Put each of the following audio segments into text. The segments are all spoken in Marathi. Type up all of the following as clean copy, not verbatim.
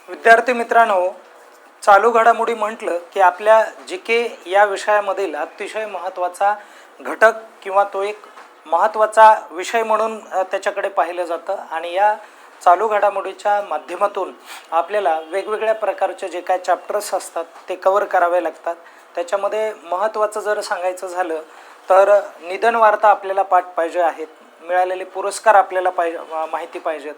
विद्यार्थी मित्रांनो, चालू घडामोडी म्हटलं की आपल्या जीके या विषयामधील अतिशय महत्त्वाचा घटक किंवा तो एक महत्त्वाचा विषय म्हणून त्याच्याकडे पाहिलं जातं आणि या चालू घडामोडीच्या माध्यमातून आपल्याला वेगवेगळ्या प्रकारचे जे काय चॅप्टर्स असतात ते कव्हर करावे लागतात। त्याच्यामध्ये महत्त्वाचं जर सांगायचं झालं तर निधन वार्ता आपल्याला पाठ पाहिजे आहेत, मिळालेले पुरस्कार आपल्याला माहिती पाहिजेत,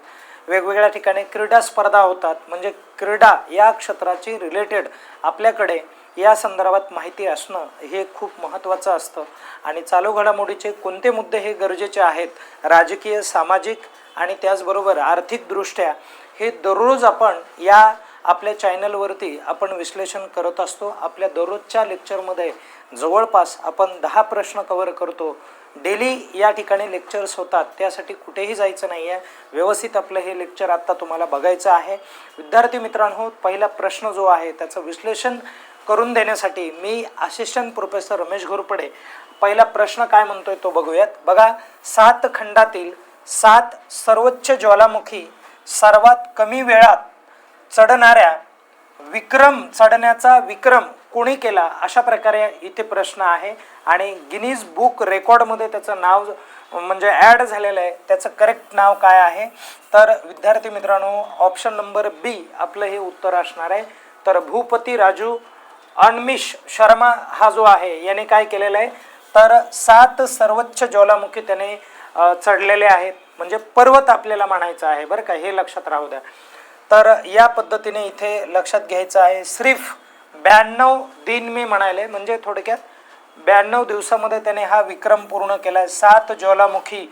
वेगवेगळ्या ठिकाणी क्रीडा स्पर्धा होतात, म्हणजे क्रीडा या क्षेत्राची रिलेटेड आपल्याकडे या संदर्भात माहिती असणं हे खूप महत्त्वाचं असतं। आणि चालू घडामोडीचे कोणते मुद्दे हे गरजेचे आहेत, राजकीय, सामाजिक आणि त्याचबरोबर आर्थिकदृष्ट्या, हे दररोज आपण या आपल्या चॅनलवरती आपण विश्लेषण करत असतो। आपल्या दररोजच्या लेक्चरमध्ये जवळपास आपण 10 प्रश्न कव्हर करतो। डेली या ठिकाणी लेक्चर्स होतात, त्यासाठी कुठेही जायचं नाही आहे, व्यवस्थित आपलं हे लेक्चर आत्ता तुम्हाला बघायचं आहे। विद्यार्थी मित्रांनो, पहिला प्रश्न जो आहे त्याचं विश्लेषण करून देण्यासाठी मी असिस्टंट प्रोफेसर रमेश घोरपडे पहिला प्रश्न काय म्हणतोय तो बघूयात। बघा, 7 खंडातील 7 सर्वोच्च ज्वालामुखी सर्वात कमी वेळात चढण्याचा विक्रम कोणी केला, अशा प्रकारे इथे प्रश्न आहे। आणि गिनीज बुक रेकॉर्डमध्ये त्याचं नाव म्हणजे ॲड झालेलं आहे, त्याचं करेक्ट नाव काय आहे, तर विद्यार्थी मित्रांनो ऑप्शन नंबर बी आपलं हे उत्तर असणार आहे। तर भूपती राजू अनमिश शर्मा हा जो आहे याने काय केलेलं आहे, तर 7 सर्वोच्च ज्वालामुखी त्याने चढलेले आहेत, म्हणजे पर्वत आपल्याला म्हणायचं आहे बरं का, हे लक्षात राहू द्या। तर या पद्धतीने इथे लक्षात घ्यायचं आहे। सिर्फ 92 दिन मी म्हणाले, म्हणजे थोडक्यात 92 दिवसामध्ये त्याने हा विक्रम पूर्ण केला। 7 ज्वालामुखी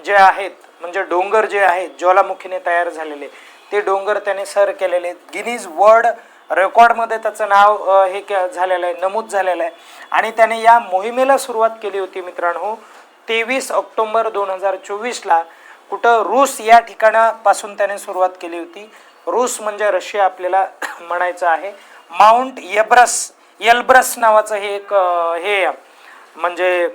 जे आहेत, म्हणजे डोंगर जे आहेत ज्वालामुखीने तयार झालेले, ते डोंगर त्याने सर केलेले। गिनीज वर्ल्ड रेकॉर्डमध्ये त्याचं नाव हे झालेलं आहे, नमूद झालेलं आहे। आणि त्याने या मोहिमेला सुरुवात केली होती मित्रांनो 23 ऑक्टोबर 2024ला, कुठं रूस या ठिकाणापासून त्याने सुरुवात केली होती। रूस म्हणजे रशिया आपल्याला म्हणायचं आहे। माउंट एल्ब्रस नावाचं हे एक हे म्हणजे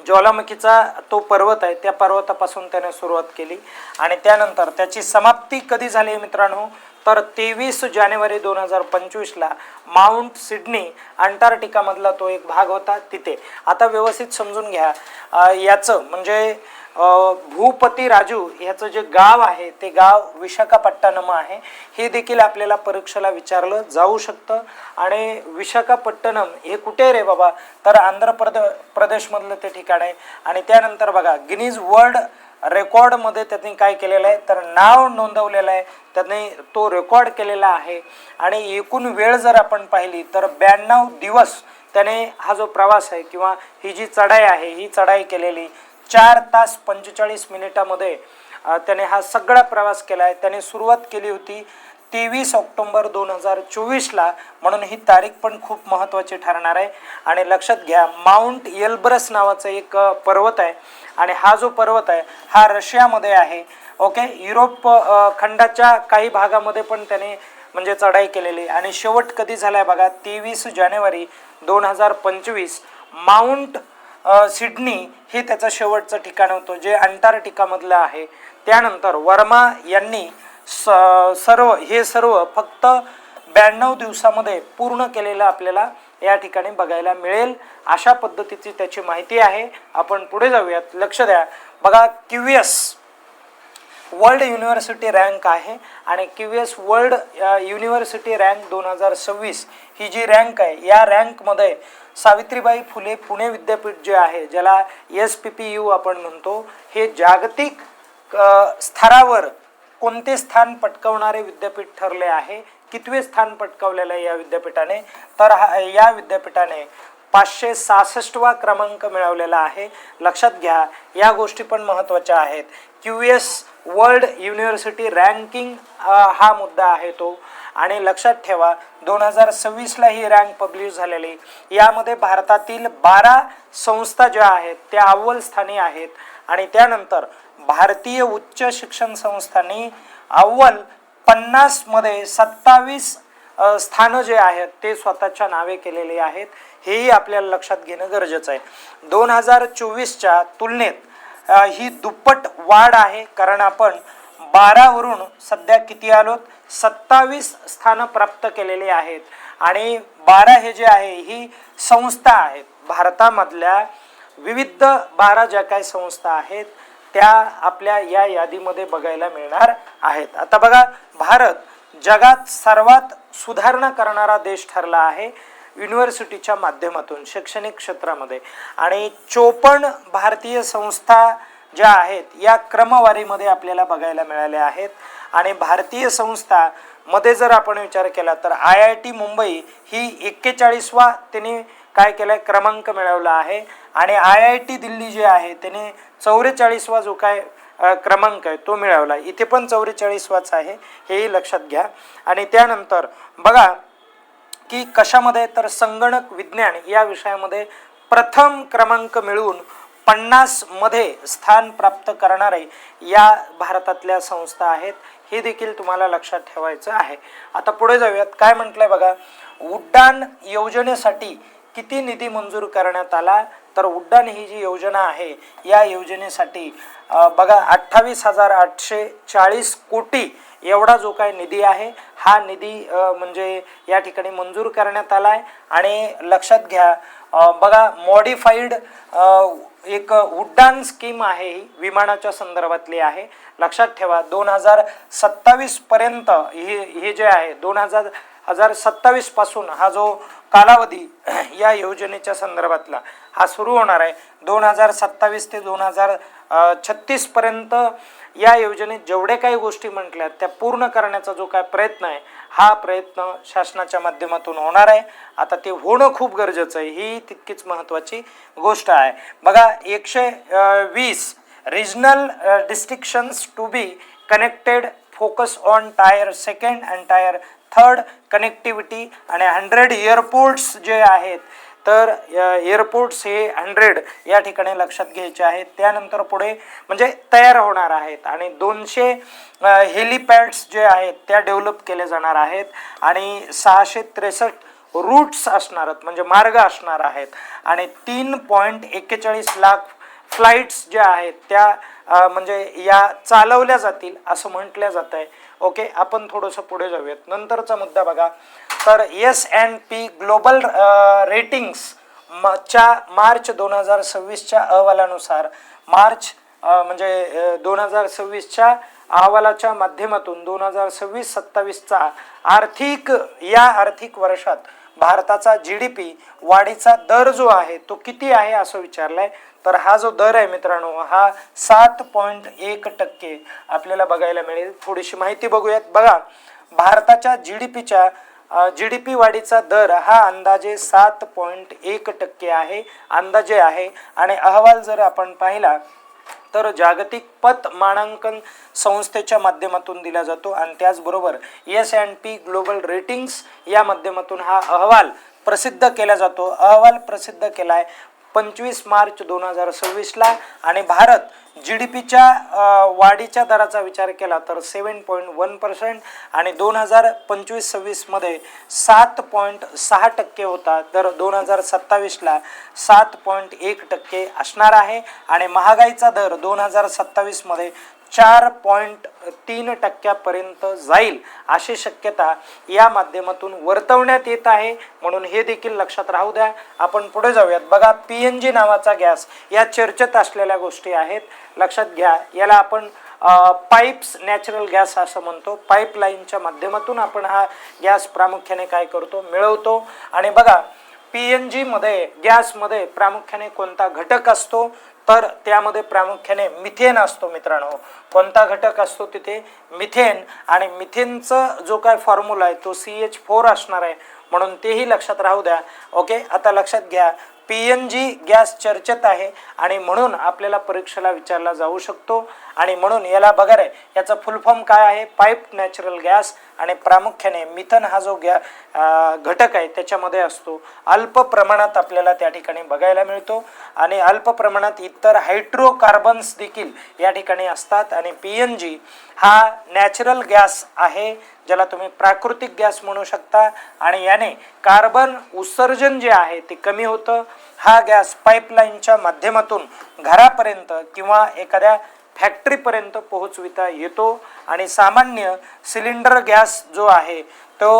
ज्वालामुखीचा तो पर्वत आहे, त्या पर्वतापासून त्याने सुरुवात केली। आणि त्यानंतर त्याची समाप्ती कधी झाली मित्रांनो, तर 23 जानेवारी 2025ला माउंट सिडनी अंटार्क्टिकामधला तो एक भाग होता तिथे। आता व्यवस्थित समजून घ्या, याचं म्हणजे भूपती राजू ह्याचं जे गाव आहे ते गाव विशाखापट्टणम आहे, हे देखील आपल्याला परीक्षेला विचारलं जाऊ शकतं। आणि विशाखापट्टणम हे कुठे रे बाबा, तर आंध्र प्रदेशमधलं ते ठिकाण आहे। आणि त्यानंतर बघा, गिनीज वर्ल्ड रेकॉर्डमध्ये त्यांनी काय केलेलं आहे, तर नाव नोंदवलेलं आहे, त्यांनी तो रेकॉर्ड केलेला आहे। आणि एकूण वेळ जर आपण पाहिली तर 92 दिवस त्याने हा जो प्रवास आहे किंवा ही जी चढाई आहे ही चढाई केलेली 4 तास 45 मिनिटामध्ये त्याने हा सगळा प्रवास केला आहे। त्याने सुरुवात केली होती 23 ऑक्टोबर 2024ला, म्हणून ही तारीख पण खूप महत्त्वाची ठरणार आहे। आणि लक्षात घ्या, माउंट एल्ब्रस नावाचं एक पर्वत आहे, आणि हा जो पर्वत आहे हा रशियामध्ये आहे। ओके, युरोप खंडाच्या काही भागामध्ये पण त्याने म्हणजे चढाई केलेली। आणि शेवट कधी झालाय बघा, 23 जानेवारी 2025 माउंट सिडनी हे त्याचं शेवटचं ठिकाण होतं, जे अंटार्क्टिकामधलं आहे। त्यानंतर वर्मा यांनी सर्व फक्त 92 दिवसामध्ये पूर्ण केलेलं आपल्याला या ठिकाणी बघायला मिळेल। अशा पद्धतीची त्याची माहिती आहे। आपण पुढे जाऊयात, लक्ष द्या। बघा, क्यूएस वर्ल्ड युनिव्हर्सिटी रँक आहे, आणि क्यूएस वर्ल्ड युनिव्हर्सिटी रँक 2026 ही जी रँक आहे, या रँकमध्ये सावित्रीबाई फुले पुणे विद्यापीठ जे आहे, ज्याला SPPU आपण म्हणतो, हे जागतिक स्तरावर कोणते स्थान पटकावणारे विद्यापीठ ठरले आहे, कितवे स्थान पटकावलेलं आहे या विद्यापीठाने, तर या विद्यापीठाने 566वा क्रमांक मिळवलेला आहे। लक्षात घ्या, या गोष्टी पण महत्त्वाच्या आहेत। क्यूएस वर्ल्ड युनिव्हर्सिटी रँकिंग हा मुद्दा आहे तो। आणि लक्षात ठेवा, 2026ला ही रँक पब्लिश झालेली, यामध्ये भारतातील 12 संस्था ज्या आहेत त्या अव्वल स्थानी आहेत। आणि त्यानंतर भारतीय उच्च शिक्षण संस्थांनी अव्वल 50 मध्ये 27 स्थानं जे आहेत ते स्वतःच्या नावे केलेली आहेत, हेही आपल्याला लक्षात घेणं गरजेचं आहे। 2024च्या तुलनेत ही दुप्पट वाढ आहे, कारण आपण 12 वरून सध्या किती आलोत, 27 स्थानं प्राप्त केलेली आहेत. आणि 12 हे जे आहे ही संस्था आहेत, भारतामधल्या विविध 12 ज्या काही संस्था आहेत त्या आपल्या या यादीमध्ये बघायला मिळणार आहेत. आता बघा, भारत जगात सर्वात सुधारणा करणारा देश ठरला आहे युनिव्हर्सिटीच्या माध्यमातून शैक्षणिक क्षेत्रामध्ये. आणि 54 भारतीय संस्था ज्या आहेत या क्रमवारीमध्ये आपल्याला बघायला मिळाल्या आहेत. आणि भारतीय संस्था मध्ये जर आपण विचार केला तर IIT मुंबई ही 41वा त्याने काय केलाय क्रमांक मिळवला आहे. आणि IIT दिल्ली जे आहे त्याने 44वा जो काय क्रमांक आहे तो मिळवला. इथे पण 44वाच आहे, हेही लक्षात घ्या. आणि त्यानंतर बघा की कशामध्ये, तर संगणक विज्ञान या विषयामध्ये प्रथम क्रमांक मिळवून 50 मध्ये स्थान प्राप्त करणारे या भारतातल्या संस्था आहेत. हे देखील तुम्हाला लक्षात ठेवायचं आहे. आता पुढे जाऊयात. काय म्हटलंय बघा, उड्डाण योजनेसाठी किती निधी मंजूर करण्यात आला, तर उड्डाण ही जी योजना आहे या योजनेसाठी बघा 28,840 कोटी एवढा जो काही निधी आहे हा निधी म्हणजे या ठिकाणी मंजूर करण्यात आला आहे. आणि लक्षात घ्या बघा, मॉडिफाईड एक उड्डाण स्कीम आहे ही विमानाच्या संदर्भातली आहे. लक्षात ठेवा 2027 पर्यंत हे जे आहे 2027 पासून हा जो कालावधी या योजनेच्या संदर्भातला हा सुरू होणार आहे. 2027 ते 2036 पर्यंत या योजनेत जेवढे काही गोष्टी म्हटल्या त्या पूर्ण करण्याचा जो काय प्रयत्न आहे हा प्रयत्न शासनाच्या माध्यमातून होणार आहे. आता ते होणं खूप गरजेचं आहे, ही तितकीच महत्त्वाची गोष्ट आहे. बघा 120 regional destinations to be connected, focus on tier 2 and tier 3 connectivity. आणि 100 एअरपोर्ट्स जे आहेत तर एअरपोर्ट्स हे 100 या ठिकाणी लक्षात घ्यायचे आहेत. त्यानंतर पुढे म्हणजे तयार होणार आहेत. आणि 200 हेलिपॅड्स जे आहेत त्या डेव्हलप केले जाणार आहेत. आणि 663 रूट्स असणार आहेत म्हणजे मार्ग असणार आहेत. आणि 3.41 लाख फ्लाईट्स ज्या आहेत त्या म्हणजे या चालवल्या जातील असं म्हटलं जात आहे. ओके, आपण थोडंसं पुढे जाऊयात. नंतरचा मुद्दा बघा, तर S&P ग्लोबल रेटिंग्स च्या मार्च 2026च्या अहवालानुसार मार्च म्हणजे 2026च्या अहवालाच्या माध्यमातून 2026-27चा आर्थिक वर्षात भारताचा GDP वाढीचा दर जो आहे तो किती आहे असं विचारलंय. तर हा जो दर आहे मित्रांनो हा 7.1% आपल्याला बघायला मिळेल. थोडीशी माहिती बघूयात. बघा, भारताच्या GDP वाढीचा दर हा अंदाजे 7.1% आहे, अंदाजे आहे. आणि अहवाल जर आपण पाहिला तर जागतिक पत मानांकन संस्थेच्या माध्यमातून दिला जातो. आणि त्याचबरोबर S&P ग्लोबल रेटिंग्स या माध्यमातून हा अहवाल प्रसिद्ध केला जातो. अहवाल प्रसिद्ध केलाय 25 मार्च 2026ला. आणि भारत GDPच्या वाढीच्या दराचा विचार केला तर 7.1% आणि 2025-26 मध्ये 7.6% होता. तर 2027ला 7.1% असणार आहे. आणि महागाईचा दर 2027 मध्ये 4.3% पर्यंत जाईल अशी शक्यता या माध्यमातून वर्तवण्यात येत आहे. म्हणून हे देखील लक्षात राहू द्या. आपण पुढे जाऊयात. बघा, PNG नावाचा गॅस या चर्चेत असलेल्या गोष्टी आहेत, लक्षात घ्या. याला आपण पाईप्स नॅचरल गॅस असं म्हणतो. पाईपलाईनच्या माध्यमातून आपण हा गॅस प्रामुख्याने काय करतो, मिळवतो. आणि बघा PNG मध्ये गॅसमध्ये प्रामुख्याने कोणता घटक असतो, तर त्यामध्ये प्रामुख्याने मिथेन असतो. मित्रांनो, कोणता घटक असतो तिथे, मिथेन. आणि मिथेनचा जो काय फॉर्म्युला आहे तो CH4 असणार आहे. म्हणून तेही लक्षात राहू द्या. ओके, आता लक्षात घ्या PNG गॅस चर्चेत आहे आणि म्हणून आपल्याला परीक्षेला विचारला जाऊ शकतो. आणि म्हणून याला बघा रे, याचा फुल फॉर्म काय आहे, पाईप नॅचरल गॅस. आणि प्रामुख्याने मिथेन हा जो घटक आहे त्याच्यामध्ये असतो. अल्प प्रमाणात आपल्याला त्या ठिकाणी बघायला मिळतो. आणि अल्प प्रमाणात इतर हायड्रोकार्बन्स देखील या ठिकाणी असतात. आणि PNG हा नॅचरल गॅस आहे, ज्याला तुम्ही प्राकृतिक गॅस म्हणू शकता. आणि याने कार्बन उत्सर्जन जे आहे ते कमी होतं. हा गॅस पाईपलाईनच्या माध्यमातून घरापर्यंत किंवा एखाद्या फॅक्टरीपर्यंत पोहोचविता येतो आणि सामान्य सिलेंडर गॅस जो आहे तो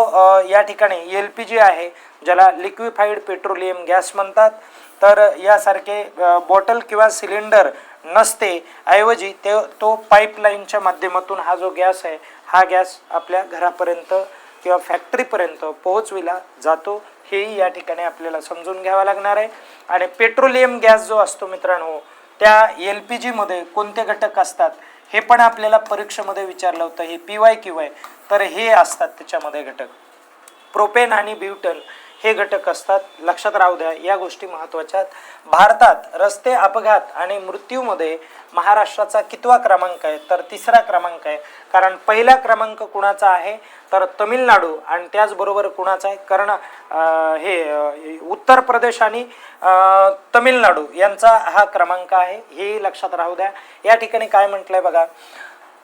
या ठिकाणी LPG आहे, ज्याला लिक्विफाईड पेट्रोलियम गॅस म्हणतात. तर यासारखे बॉटल किंवा सिलेंडर नसते, ऐवजी तो पाईपलाईनच्या माध्यमातून हा जो गॅस आहे हा गॅस आपल्या घरापर्यंत किंवा फॅक्टरीपर्यंत पोहोचविला जातो, हेही या ठिकाणी आपल्याला समजून घ्यावं लागणार आहे. आणि पेट्रोलियम गॅस जो असतो मित्रांनो, त्या LPG मध्ये कोणते घटक असतात हे पण आपल्याला परीक्षेमध्ये विचारलं होतं. हे PYQ आहे, तर हे असतात त्याच्यामध्ये घटक. प्रोपेन आणि ब्युटन हे घटक असतात, लक्षात राहू द्या, या गोष्टी महत्त्वाच्या आहेत. भारतात रस्ते अपघात आणि मृत्यूमध्ये महाराष्ट्राचा कितवा क्रमांक आहे? तर 3रा क्रमांक आहे. कारण पहिला क्रमांक कुणाचा आहे तर तमिळनाडू, आणि त्याचबरोबर कुणाचा आहे हे उत्तर प्रदेश आणि तमिळनाडू यांचा हा क्रमांक आहे, हे लक्षात राहू द्या. या ठिकाणी काय म्हटलंय बघा,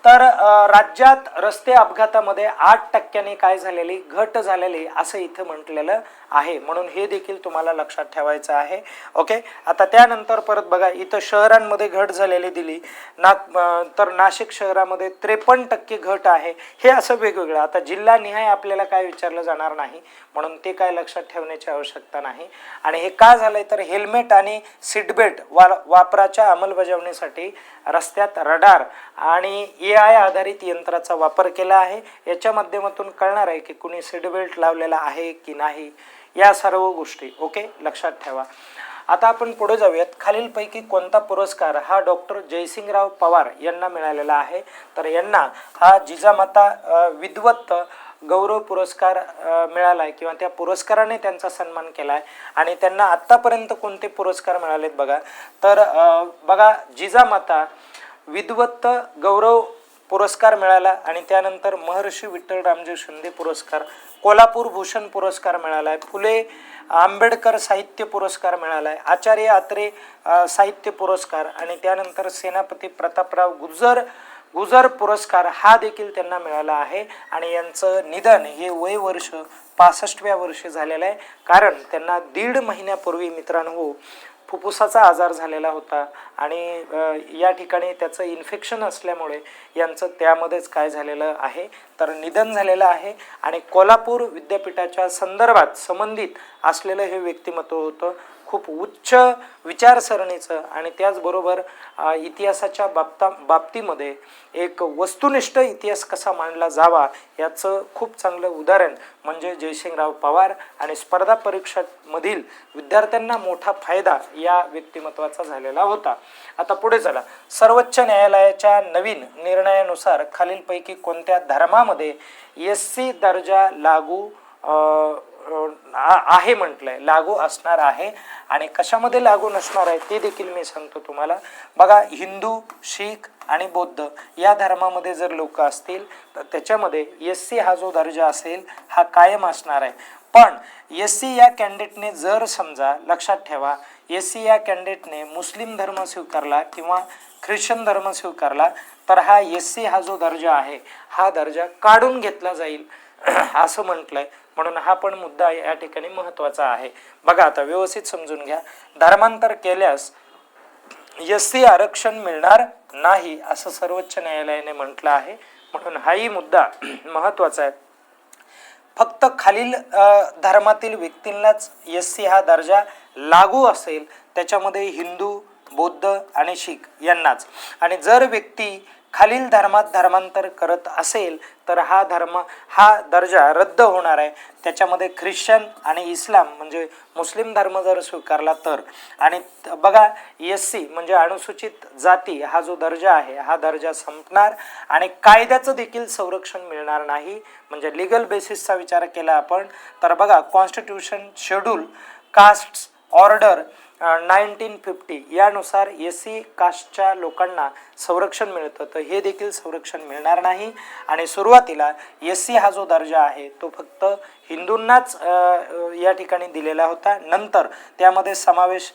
तर राज्यात रस्ते अपघातामध्ये 8% काय झालेली, घट झालेली असं इथं म्हटलेलं आहे, म्हणून हे देखील तुम्हाला लक्षात ठेवायचं आहे. ओके, आता त्यानंतर परत बघा, इथं शहरांमध्ये घट झालेली दिली, तर नाशिक शहरामध्ये 53% घट आहे. हे असं वेगवेगळं, आता जिल्हानिहाय आपल्याला काय विचारलं जाणार नाही, म्हणून ते काय लक्षात ठेवण्याची आवश्यकता नाही. आणि हे का झालंय तर हेल्मेट आणि सीटबेल्ट वापराच्या अंमलबजावणीसाठी रस्त्यात रडार आणि AI आधारित यंत्राचा वापर केला आहे. याच्या माध्यमातून कळणार आहे की कुणी सीटबेल्ट लावलेला आहे की नाही, या सर्व गोष्टी ओके लक्षात ठेवा. आता आपण पुढे जाऊयात. खालीलपैकी कोणता पुरस्कार हा डॉक्टर जयसिंगराव पवार यांना मिळालेला आहे? तर यांना हा जिजामाता विद्वत गौरव पुरस्कार मिळाला आहे, किंवा त्या पुरस्काराने त्यांचा सन्मान केला आहे. आणि त्यांना आत्तापर्यंत कोणते पुरस्कार मिळालेत बघा, तर बघा, जिजामाता विद्वत गौरव पुरस्कार मिळाला, आणि त्यानंतर महर्षी विठ्ठलरामजी शिंदे पुरस्कार, कोल्हापूर भूषण पुरस्कार मिळाला आहे, फुले आंबेडकर साहित्य पुरस्कार मिळाला आहे, आचार्य आत्रे साहित्य पुरस्कार, आणि त्यानंतर सेनापती प्रतापराव गुजर पुरस्कार हा देखील त्यांना मिळाला आहे. आणि यांचं निधन हे वय वर्ष 65व्या वर्षी झालेलं आहे, कारण त्यांना 1.5 महिन्यापूर्वी मित्रांनो फुफ्फुसाचा आजार झालेला होता, आणि या ठिकाणी त्याचं इन्फेक्शन असल्यामुळे यांचं त्यामध्येच काय झालेलं आहे तर निधन झालेलं आहे. आणि कोल्हापूर विद्यापीठाच्या संबंधित असलेलं हे व्यक्तिमत्व होतं, खूप उच्च विचारसरणीचं, आणि त्याचबरोबर इतिहासाच्या बाबतीमध्ये एक वस्तुनिष्ठ इतिहास कसा मांडला जावा याचं खूप चांगलं उदाहरण म्हणजे जयसिंगराव पवार. आणि स्पर्धा परीक्षांमधील विद्यार्थ्यांना मोठा फायदा या व्यक्तिमत्वाचा झालेला होता. आता पुढे चला. सर्वोच्च न्यायालयाच्या नवीन निर्णयानुसार खालीलपैकी कोणत्या धर्मामध्ये SC दर्जा लागू आहे म्हटलंय, लागू असणार आहे, आणि कशामध्ये लागू नसणार आहे ते देखील मी सांगतो तुम्हाला. बघा, हिंदू, शीख आणि बौद्ध या धर्मामध्ये जर लोक असतील तर त्याच्यामध्ये SC हा जो दर्जा असेल हा कायम असणार आहे. पण SC या कॅन्डिडेटने जर समजा, लक्षात ठेवा, SC या कॅन्डिडेटने मुस्लिम धर्म स्वीकारला किंवा ख्रिश्चन धर्म स्वीकारला तर हा SC हा जो दर्जा आहे हा दर्जा काढून घेतला जाईल असं म्हटलंय, म्हणून हा पण मुद्दा या ठिकाणी महत्त्वाचा आहे. बघा, आता व्यवस्थित समजून घ्या. धर्मांतर केल्यास SC आरक्षण मिळणार नाही असं सर्वोच्च न्यायालयाने म्हटलं आहे, म्हणून हाही मुद्दा महत्त्वाचा आहे. फक्त खालील धर्मातील व्यक्तींनाच SC हा दर्जा लागू असेल, त्याच्यामध्ये हिंदू, बौद्ध आणि शीख यांनाच. आणि जर व्यक्ती खालील धर्मात धर्मांतर करत असेल तर हा दर्जा रद्द होणार आहे. त्याच्यामध्ये ख्रिश्चन आणि इस्लाम म्हणजे मुस्लिम धर्म जर स्वीकारला तर. आणि बघा, SC म्हणजे अनुसूचित जाती हा जो दर्जा आहे हा दर्जा संपणार, आणि कायद्याचं देखील संरक्षण मिळणार नाही. म्हणजे लिगल बेसिसचा विचार केला आपण तर बघा, कॉन्स्टिट्यूशन शेड्यूल कास्ट ऑर्डर 1950 यानुसार SC कास्टच्या लोकांना संरक्षण मिळतं, तर हे देखील संरक्षण मिळणार नाही. आणि सुरुवातीला SC हा जो दर्जा आहे तो फक्त हिंदूंनाच या ठिकाणी दिलेला होता, नंतर त्यामध्ये समावेश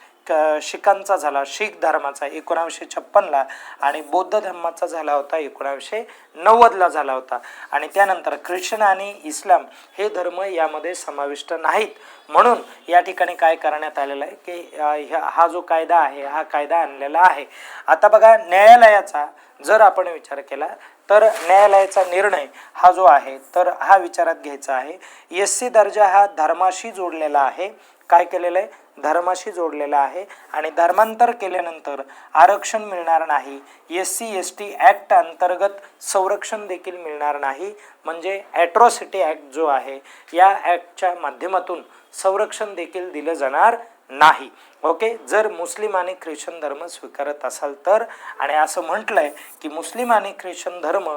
शिखांचा झाला, शीख धर्माचा 1956ला आणि बौद्ध धर्माचा झाला होता 1990ला झाला होता. आणि त्यानंतर ख्रिश्चन आणि इस्लाम हे धर्म यामध्ये समाविष्ट नाहीत. म्हणून या ठिकाणी काय करण्यात आलेलं आहे की हा जो कायदा आहे हा कायदा आणलेला आहे. आता बघा, न्यायालयाचा जर आपण विचार केला तर न्यायालयाचा निर्णय हा जो आहे तर हा विचारात घ्यायचा आहे. SC दर्जा हा धर्माशी जोडलेला आहे. काय केलेलं आहे? धर्माशी जोडलेला आहे. आणि धर्मांतर केल्यानंतर आरक्षण मिळणार नाही. SC ST ॲक्ट अंतर्गत संरक्षण देखील मिळणार नाही. म्हणजे ॲट्रॉसिटी ॲक्ट जो आहे या ॲक्टच्या माध्यमातून संरक्षण देखील दिलं जाणार नाही. ओके, जर मुस्लिम आणि ख्रिश्चन धर्म स्वीकारत असाल तर. आणि असं म्हटलंय की मुस्लिम आणि ख्रिश्चन धर्म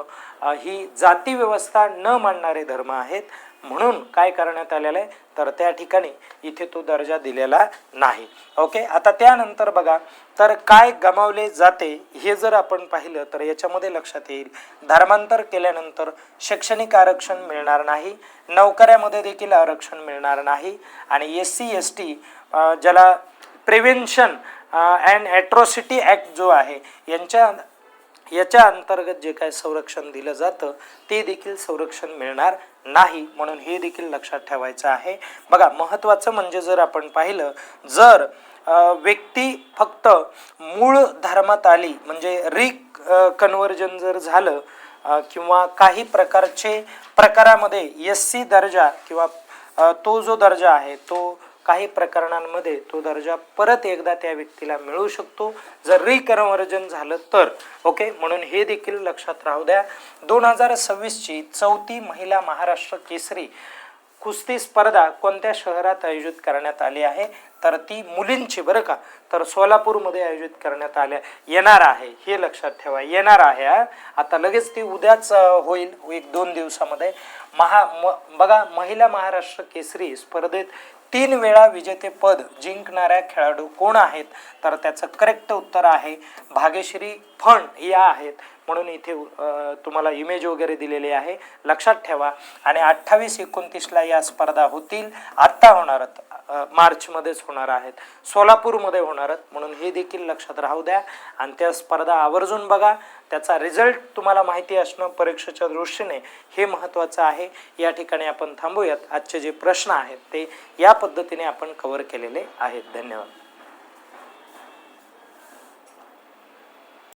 ही जाती व्यवस्था न मानणारे धर्म आहेत. म्हणून काय करण्यात आलेलं आहे तर त्या ठिकाणी इथे तो दर्जा दिलेला नाही. ओके, आता त्यानंतर बघा, तर काय गमावले जाते हे जर आपण पाहिलं तर याच्यामध्ये लक्षात येईल, धर्मांतर केल्यानंतर शैक्षणिक आरक्षण मिळणार नाही, नोकऱ्यामध्ये देखील आरक्षण मिळणार नाही. आणि SC ST ज्याला प्रिव्हेन्शन अँड ॲट्रॉसिटी ॲक्ट जो आहे याच्या अंतर्गत जे काय संरक्षण दिलं जातं ते देखील संरक्षण मिळणार नाही. म्हणून हे देखील लक्षात ठेवायचं आहे. बघा, महत्त्वाचं म्हणजे जर आपण पाहिलं, जर व्यक्ती फक्त मूळ धर्मात आली म्हणजे कन्व्हर्जन जर झालं किंवा काही प्रकारामध्ये SC दर्जा किंवा तो जो दर्जा आहे तो काही प्रकरणांमध्ये तो दर्जा परत एकदा त्या व्यक्तीला मिळू शकतो जर रिकन्व्हर्जन झालं तर. ओके, म्हणून हे देखील लक्षात राहू द्या. 2026ची 4थी महिला महाराष्ट्र केसरी कुस्ती स्पर्धा कोणत्या शहरात आयोजित करण्यात आली आहे तर ती मुलींची बरं का, तर सोलापूरमध्ये आयोजित करण्यात येणार आहे. हे लक्षात ठेवा, येणार आहे. आता लगेच ती उद्याच होईल, 1-2 दिवसामध्ये. बघा, महिला महाराष्ट्र केसरी स्पर्धेत 3 वेळा विजेतेपद जिंकणाऱ्या खेळाडू कोण आहेत तर त्याचं करेक्ट उत्तर आहे भाग्यश्री फंड या आहेत. म्हणून इथे तुम्हाला इमेज वगैरे दिलेली आहे, लक्षात ठेवा. आणि 28-29ला या स्पर्धा होतील. आत्ता होणार मार्चमध्येच होणार आहेत, सोलापूरमध्ये होणार आहेत. म्हणून हे देखील लक्षात राहू द्या. आणि त्या स्पर्धा आवर्जून बघा, त्याचा रिझल्ट तुम्हाला माहिती असणं परीक्षेच्या दृष्टीने हे महत्त्वाचं आहे. या ठिकाणी आपण थांबूयात. आजचे जे प्रश्न आहेत ते या पद्धतीने आपण कव्हर केलेले आहेत. धन्यवाद.